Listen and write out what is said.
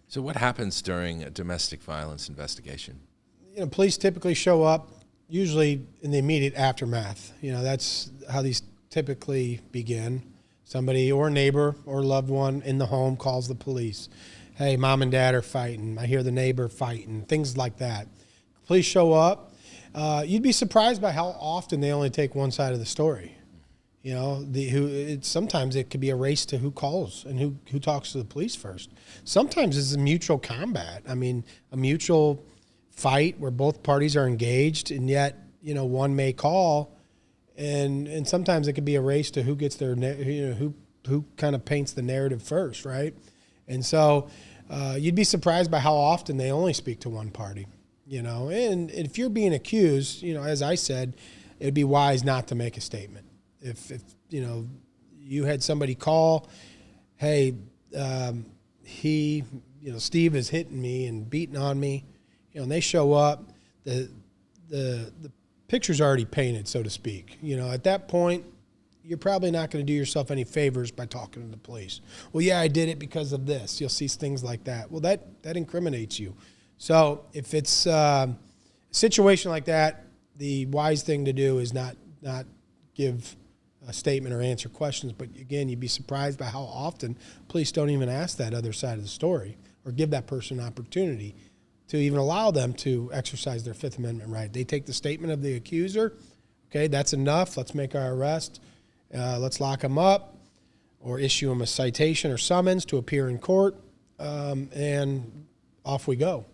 So what happens during a domestic violence investigation? Police typically show up usually in the immediate aftermath. That's how these typically begin. Somebody or neighbor or loved one in the home calls the police. Hey, mom and dad are fighting. I hear the neighbor fighting, things like that. Police show up. You'd be surprised by how often they only take one side of the story. Sometimes it could be a race to who calls and who talks to the police first. Sometimes it's a mutual combat. A mutual fight where both parties are engaged, and yet, one may call, and sometimes it could be a race to who gets their, who kind of paints the narrative first, right? And so you'd be surprised by how often they only speak to one party, and if you're being accused, as I said, it'd be wise not to make a statement. If you had somebody call, hey, Steve is hitting me and beating on me, and they show up, the picture's already painted, so to speak. At that point, you're probably not going to do yourself any favors by talking to the police. Well, yeah, I did it because of this. You'll see things like that. Well, that incriminates you. So if it's a situation like that, the wise thing to do is not give a statement or answer questions. But again, you'd be surprised by how often police don't even ask that other side of the story or give that person an opportunity to even allow them to exercise their Fifth Amendment right. They take the statement of the accuser. Okay, that's enough. Let's make our arrest. Let's lock them up or issue them a citation or summons to appear in court, and off we go.